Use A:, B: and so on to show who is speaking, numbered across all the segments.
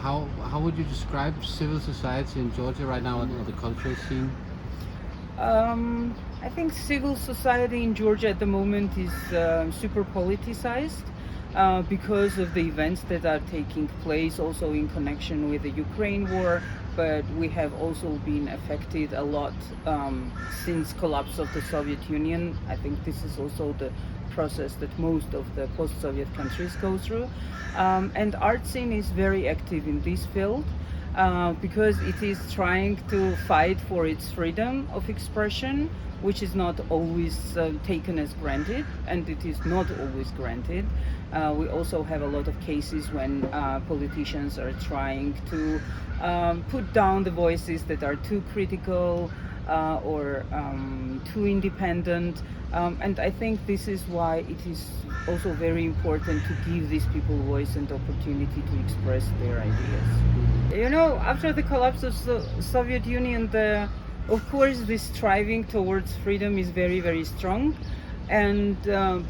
A: how would you describe civil society in Georgia right now, or the cultural scene?
B: I think civil society in Georgia at the moment is super politicized because of the events that are taking place, also in connection with the Ukraine war. But we have also been affected a lot since collapse of the Soviet Union. I think this is also the process that most of the post-Soviet countries go through. And art scene is very active in this field. Because it is trying to fight for its freedom of expression, which is not always taken as granted, and it is not always granted. We also have a lot of cases when politicians are trying to put down the voices that are too critical or too independent. And I think this is why it is also very important to give these people voice and opportunity to express their ideas. You know, after the collapse of the Soviet Union, of course, this striving towards freedom is very, very strong. And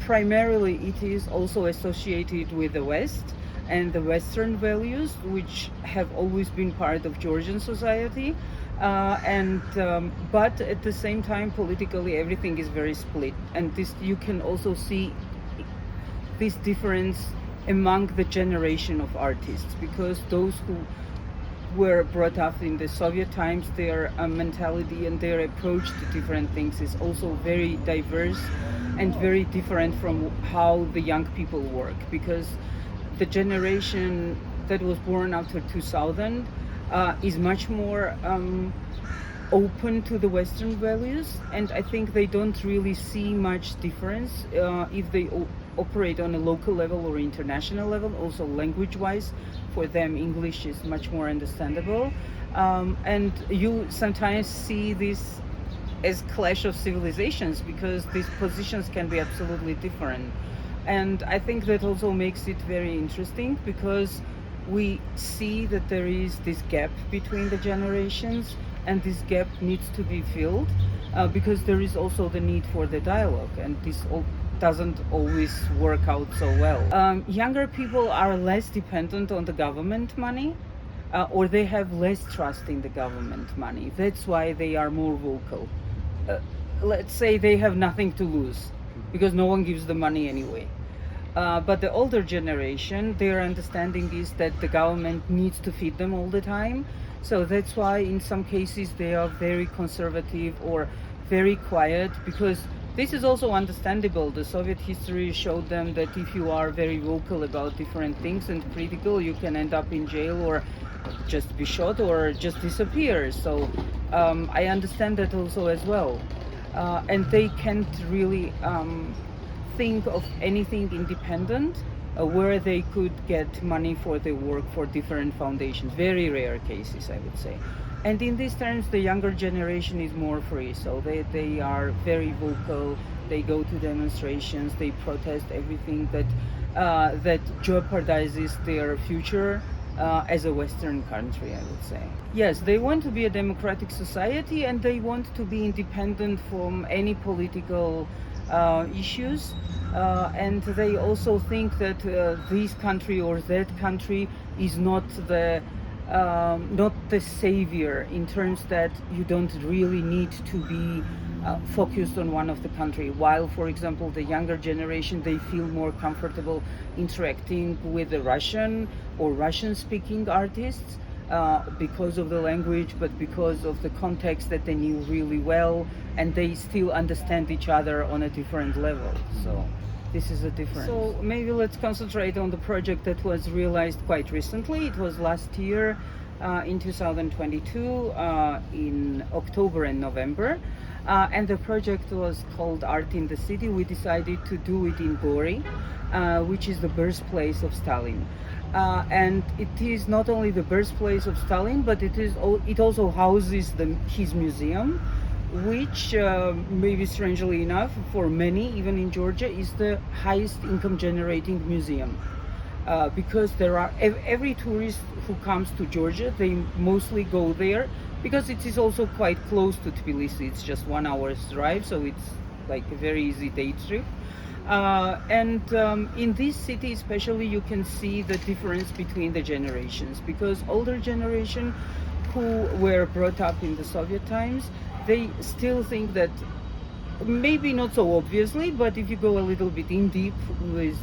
B: primarily it is also associated with the West and the Western values, which have always been part of Georgian society. But at the same time, politically, everything is very split. And this, you can also see this difference among the generation of artists, because those who were brought up in the Soviet times, their mentality and their approach to different things is also very diverse and very different from how the young people work, because the generation that was born after 2000 is much more open to the Western values, and I think they don't really see much difference if they operate on a local level or international level. Also language-wise, for them English is much more understandable, and you sometimes see this as clash of civilizations, because these positions can be absolutely different. And I think that also makes it very interesting, because we see that there is this gap between the generations, and this gap needs to be filled because there is also the need for the dialogue, and this doesn't always work out so well. Younger people are less dependent on the government money, or they have less trust in the government money. That's why they are more vocal. Let's say they have nothing to lose because no one gives the money anyway. But the older generation, their understanding is that the government needs to feed them all the time. So that's why in some cases they are very conservative or very quiet, because this is also understandable. The Soviet history showed them that if you are very vocal about different things and critical, you can end up in jail or just be shot or just disappear. So I understand that also as well. And they can't really think of anything independent where they could get money for their work for different foundations. Very rare cases, I would say. And in these terms, the younger generation is more free. So they are very vocal. They go to demonstrations. They protest everything that jeopardizes their future as a Western country, I would say. Yes, they want to be a democratic society, and they want to be independent from any political issues, and they also think that this country or that country is not the savior, in terms that you don't really need to be focused on one of the country. While, for example, the younger generation, they feel more comfortable interacting with the Russian or Russian-speaking artists because of the language, but because of the context that they knew really well, and they still understand each other on a different level. So this is a difference. So maybe let's concentrate on the project that was realized quite recently. It was last year in 2022 in October and November. And the project was called Art in the City. We decided to do it in Gori, which is the birthplace of Stalin. And it is not only the birthplace of Stalin, but it also houses his museum, which maybe strangely enough for many, even in Georgia, is the highest income generating museum. Because there are every tourist who comes to Georgia, they mostly go there because it is also quite close to Tbilisi. It's just 1 hour's drive, so it's like a very easy day trip. In this city especially you can see the difference between the generations, because older generation who were brought up in the Soviet times, they still think that, maybe not so obviously, but if you go a little bit in deep with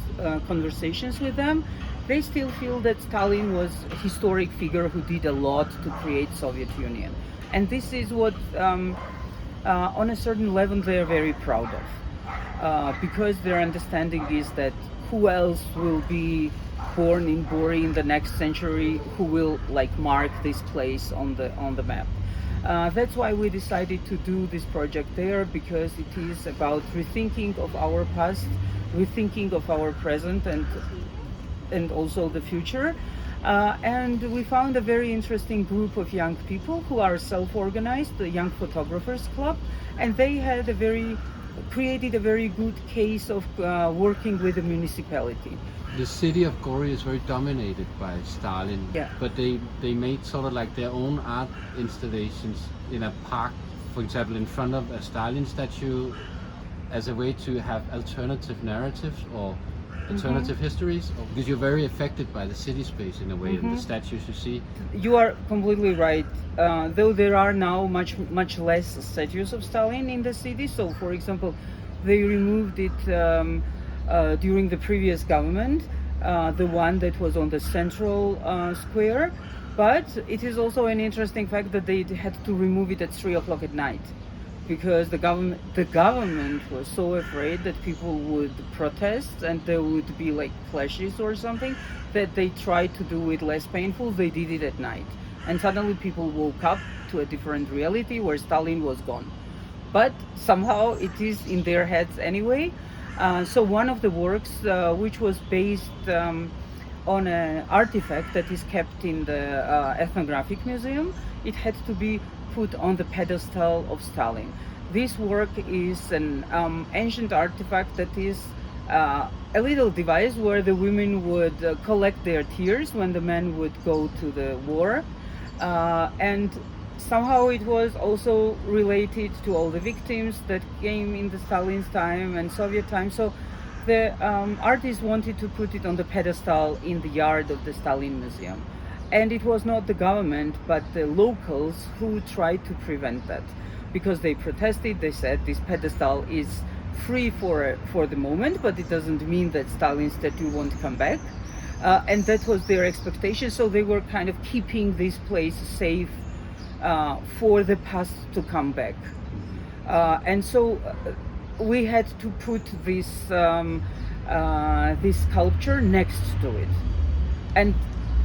B: conversations with them, they still feel that Stalin was a historic figure who did a lot to create Soviet Union. And this is what on a certain level they are very proud of. Because their understanding is that who else will be born in Gori in the next century, who will like mark this place on the map. That's why we decided to do this project there, because it is about rethinking of our past, rethinking of our present, and also the future. And we found a very interesting group of young people who are self-organized, the Young Photographers Club, and they had created a very good case of working with the municipality.
A: The city of Gori is very dominated by Stalin,
B: Yeah.
A: but they made sort of like their own art installations in a park, for example, in front of a Stalin statue, as a way to have alternative narratives or alternative histories, because you're very affected by the city space in a way, and the statues you see.
B: You are completely right. Though there are now much less statues of Stalin in the city. So, for example, they removed it during the previous government, the one that was on the central square. But it is also an interesting fact that they had to remove it at 3 o'clock at night, because the government was so afraid that people would protest and there would be like clashes or something, that they tried to do it less painful. They did it at night, and suddenly people woke up to a different reality where Stalin was gone. But somehow it is in their heads anyway. So one of the works, which was based on an artifact that is kept in the ethnographic museum, it had to be put on the pedestal of Stalin. This work is an ancient artifact that is a little device where the women would collect their tears when the men would go to the war, and somehow it was also related to all the victims that came in the Stalin's time and Soviet time. So the artist wanted to put it on the pedestal in the yard of the Stalin Museum. And it was not the government, but the locals who tried to prevent that, because they protested. They said this pedestal is free for the moment, but it doesn't mean that Stalin's statue won't come back. And that was their expectation. So they were kind of keeping this place safe for the past to come back. And so we had to put this sculpture next to it. And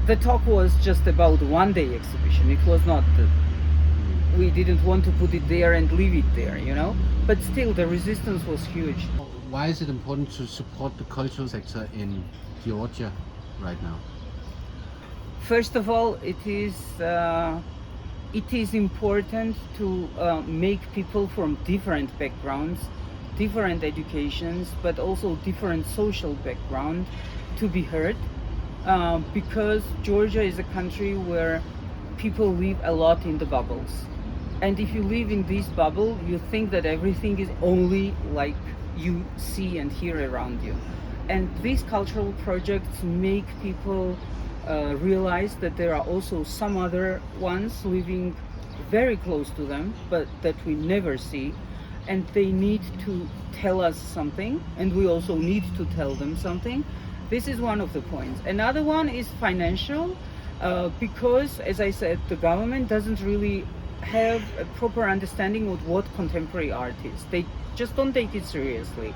B: the talk was just about one-day exhibition. It was not we didn't want to put it there and leave it there, you know. But still, the resistance was huge.
A: Why is it important to support the cultural sector in Georgia right now?
B: First of all, it is important to make people from different backgrounds, different educations, but also different social background to be heard. Because Georgia is a country where people live a lot in the bubbles. And if you live in this bubble, you think that everything is only like you see and hear around you. And these cultural projects make people realize that there are also some other ones living very close to them, but that we never see. And they need to tell us something, and we also need to tell them something. This is one of the points. Another one is financial, because, as I said, the government doesn't really have a proper understanding of what contemporary art is. They just don't take it seriously.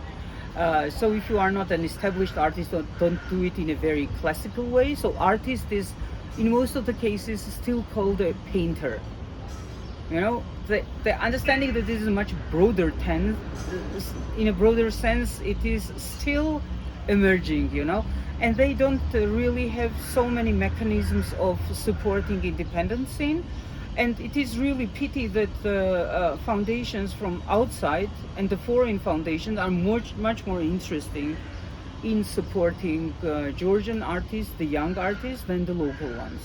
B: So if you are not an established artist, don't do it in a very classical way. So artist is, in most of the cases, still called a painter. You know, the understanding that this is a much broader in a broader sense, it is still emerging, you know, and they don't really have so many mechanisms of supporting independent scene. And it is really pity that the foundations from outside and the foreign foundations are much more interesting in supporting Georgian artists, the young artists, than the local ones.